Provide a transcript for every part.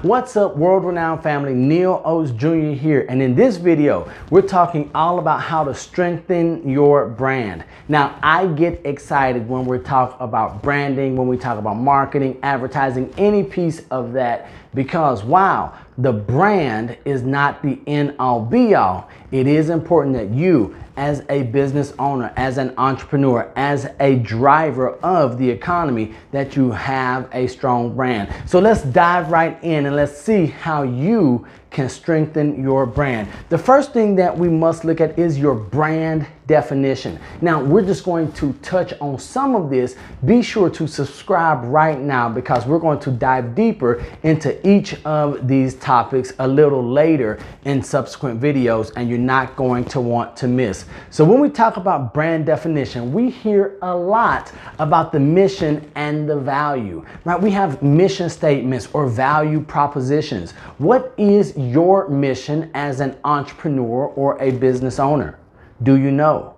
What's up, world-renowned family? Neil Oates Jr. here, and in this video we're talking all about how to strengthen your brand. Now, I get excited when we talk about branding, when we talk about marketing, advertising, any piece of that, because wow, the brand is not the end-all be-all. It is important that you, as a business owner, as an entrepreneur, as a driver of the economy, that you have a strong brand. So let's dive right in and let's see how you can strengthen your brand. The first thing that we must look at is your brand definition. Now, we're just going to touch on some of this. Be sure to subscribe right now because we're going to dive deeper into each of these topics a little later in subsequent videos, and you're not going to want to miss. So when we talk about brand definition, we hear a lot about the mission and the value, right? We have mission statements or value propositions. What is your mission as an entrepreneur or a business owner? Do you know?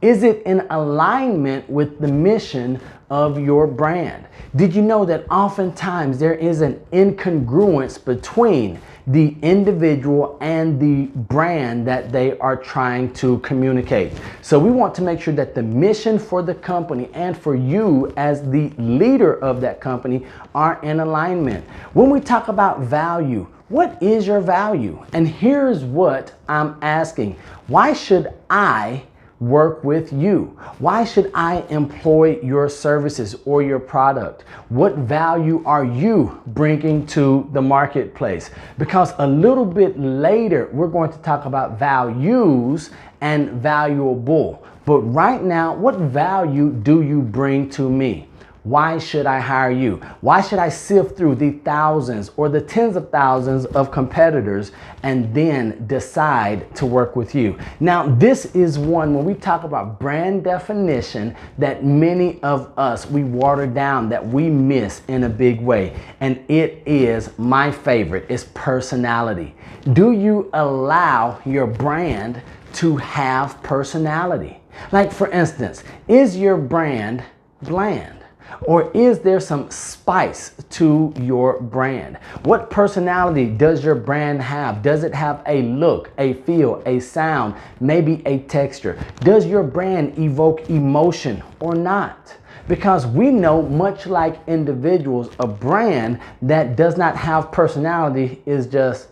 Is it in alignment with the mission of your brand? Did you know that oftentimes there is an incongruence between the individual and the brand that they are trying to communicate? So we want to make sure that the mission for the company and for you as the leader of that company are in alignment. When we talk about value, what is your value? And here's what I'm asking. Why should I work with you? Why should I employ your services or your product? What value are you bringing to the marketplace? Because a little bit later, we're going to talk about values and valuable. But right now, what value do you bring to me? Why should I hire you? Why should I sift through the thousands or the tens of thousands of competitors and then decide to work with you? Now, this is one when we talk about brand definition that many of us, we water down, that we miss in a big way. And it is my favorite, it's personality. Do you allow your brand to have personality? Like, for instance, is your brand bland? Or is there some spice to your brand? What personality does your brand have? Does it have a look, a feel, a sound, maybe a texture? Does your brand evoke emotion or not? Because we know, much like individuals, a brand that does not have personality is just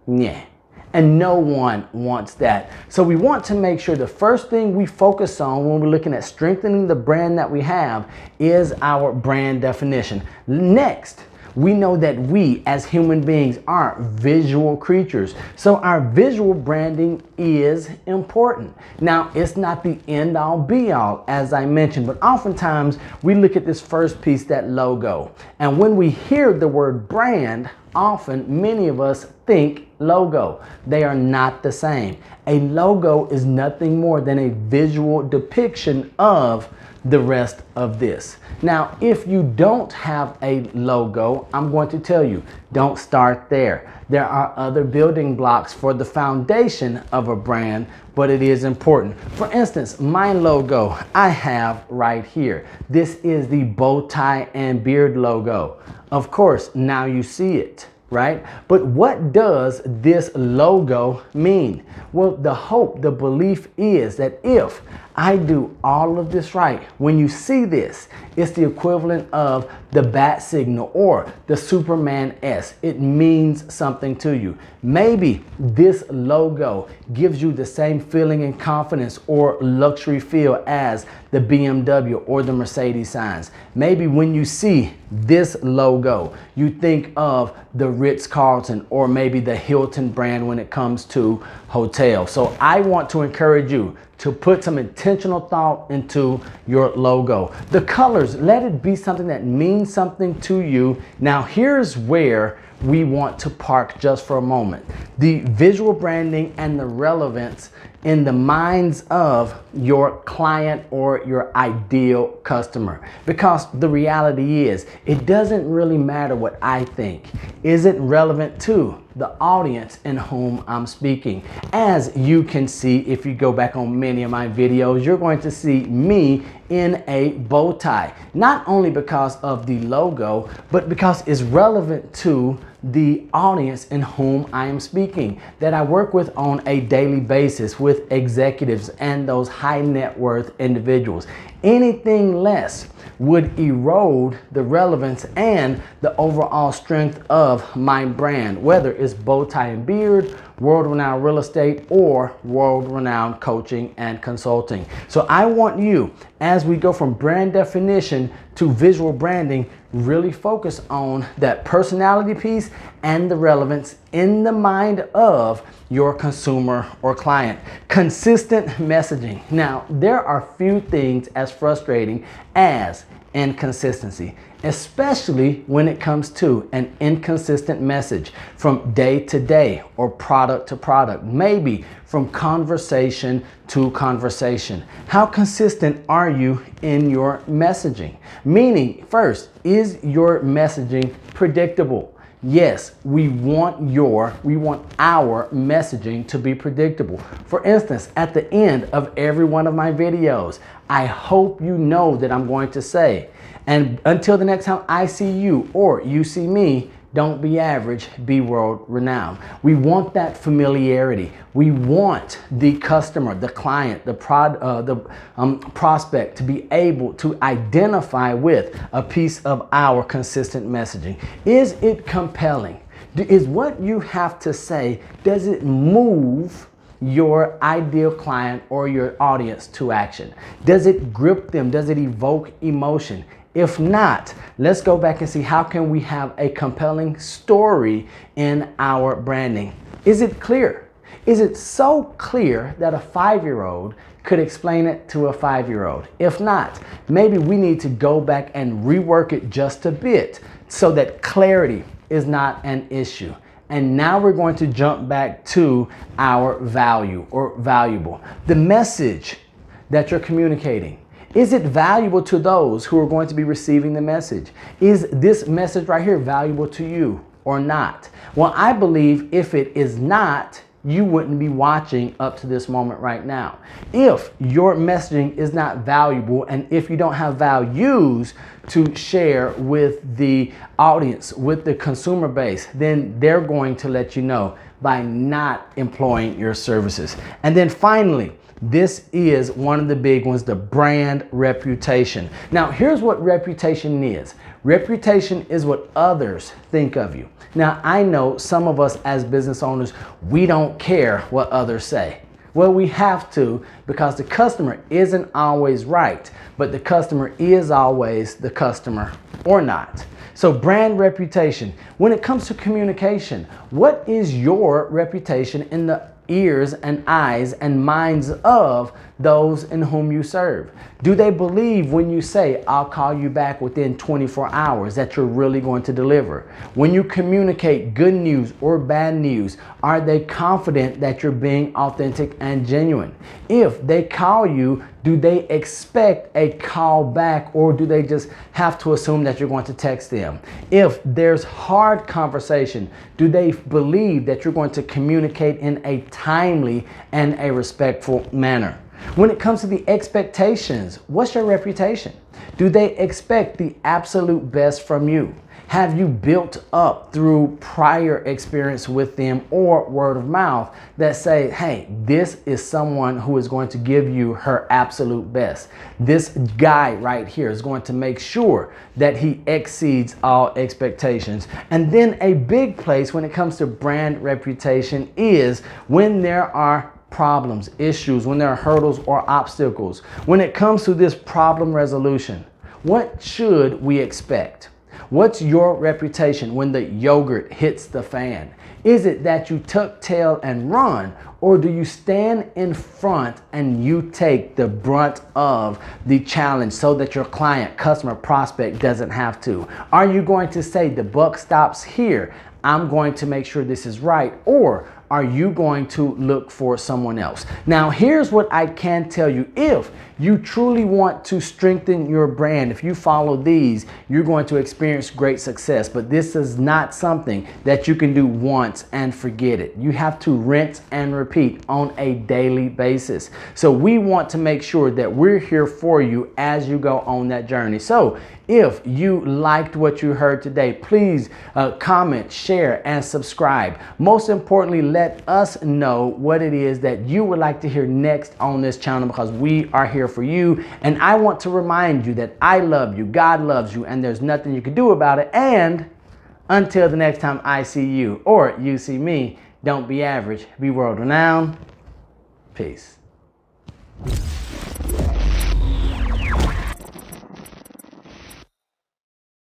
yeah. And no one wants that. So we want to make sure the first thing we focus on when we're looking at strengthening the brand that we have is our brand definition. Next, we know that we as human beings are visual creatures. So our visual branding is important. Now, it's not the end all be all, as I mentioned, but oftentimes we look at this first piece, that logo. And when we hear the word brand, often many of us think logo. They are not the same. A logo is nothing more than a visual depiction of the rest of this. Now, if you don't have a logo, I'm going to tell you, don't start there. There are other building blocks for the foundation of a brand, but it is important. For instance, my logo I have right here. This is the bow tie and beard logo. Of course, now you see it, right? But what does this logo mean? Well, the hope, the belief is that if I do all of this right, when you see this, it's the equivalent of the bat signal or the Superman S. It means something to you. Maybe this logo gives you the same feeling and confidence or luxury feel as the BMW or the Mercedes signs. Maybe when you see this logo, you think of the Ritz-Carlton or maybe the Hilton brand when it comes to hotels. So I want to encourage you to put some intentional thought into your logo. The colors, let it be something that means something to you. Now, here's where we want to park just for a moment. The visual branding and the relevance in the minds of your client or your ideal customer. Because the reality is, it doesn't really matter what I think. Is it relevant to the audience in whom I'm speaking? As you can see, if you go back on many of my videos, you're going to see me in a bow tie. Not only because of the logo, but because it's relevant to the audience in whom I am speaking, that I work with on a daily basis with executives and those high net worth individuals. Anything less would erode the relevance and the overall strength of my brand, whether it's bow tie and beard, world-renowned real estate, or world-renowned coaching and consulting. So I want you, as we go from brand definition to visual branding, really focus on that personality piece and the relevance in the mind of your consumer or client. Consistent messaging. Now, there are few things as frustrating as inconsistency, especially when it comes to an inconsistent message from day to day or product to product, maybe from conversation to conversation. How consistent are you in your messaging? Meaning, first, is your messaging predictable? Yes, we want our messaging to be predictable. For instance, at the end of every one of my videos, I hope you know that I'm going to say, and until the next time I see you or you see me, don't be average, be world renowned. We want that familiarity. We want the customer, the client, the prospect to be able to identify with a piece of our consistent messaging. Is it compelling? Is what you have to say, does it move your ideal client or your audience to action? Does it grip them? Does it evoke emotion? If not, let's go back and see how can we have a compelling story in our branding. Is it clear? Is it so clear that a 5-year-old could explain it to a 5-year-old? If not, maybe we need to go back and rework it just a bit so that clarity is not an issue. And now we're going to jump back to our value or valuable. The message that you're communicating. Is it valuable to those who are going to be receiving the message? Is this message right here valuable to you or not? Well, I believe if it is not, you wouldn't be watching up to this moment right now. If your messaging is not valuable and if you don't have values to share with the audience, with the consumer base, then they're going to let you know by not employing your services. And then finally, this is one of the big ones, the brand reputation. Now, here's what reputation is. Reputation is what others think of you. Now, I know some of us as business owners, we don't care what others say. Well, we have to, because the customer isn't always right, but the customer is always the customer or not. So brand reputation. When it comes to communication, what is your reputation in the ears and eyes and minds of those in whom you serve? Do they believe when you say, I'll call you back within 24 hours, that you're really going to deliver? When you communicate good news or bad news, are they confident that you're being authentic and genuine? If they call you, do they expect a call back or do they just have to assume that you're going to text them? If there's hard conversation, do they believe that you're going to communicate in a timely and a respectful manner? When it comes to the expectations, what's your reputation? Do they expect the absolute best from you? Have you built up through prior experience with them or word of mouth that say, hey, this is someone who is going to give you her absolute best. This guy right here is going to make sure that he exceeds all expectations. And then a big place when it comes to brand reputation is when there are problems, issues, when there are hurdles or obstacles. When it comes to this problem resolution, what should we expect? What's your reputation when the yogurt hits the fan? Is it that you tuck tail and run, or do you stand in front and you take the brunt of the challenge so that your client, customer, prospect doesn't have to? Are you going to say the buck stops here? I'm going to make sure this is right. Or are you going to look for someone else? Now, here's what I can tell you. If you truly want to strengthen your brand, if you follow these, you're going to experience great success. But this is not something that you can do once and forget it. You have to rinse and repeat on a daily basis. So we want to make sure that we're here for you as you go on that journey. So if you liked what you heard today, please comment, share, and subscribe. Most importantly, let us know what it is that you would like to hear next on this channel, because we are here for you. And I want to remind you that I love you, God loves you, and there's nothing you can do about it. And until the next time I see you or you see me, don't be average, be world renowned. Peace.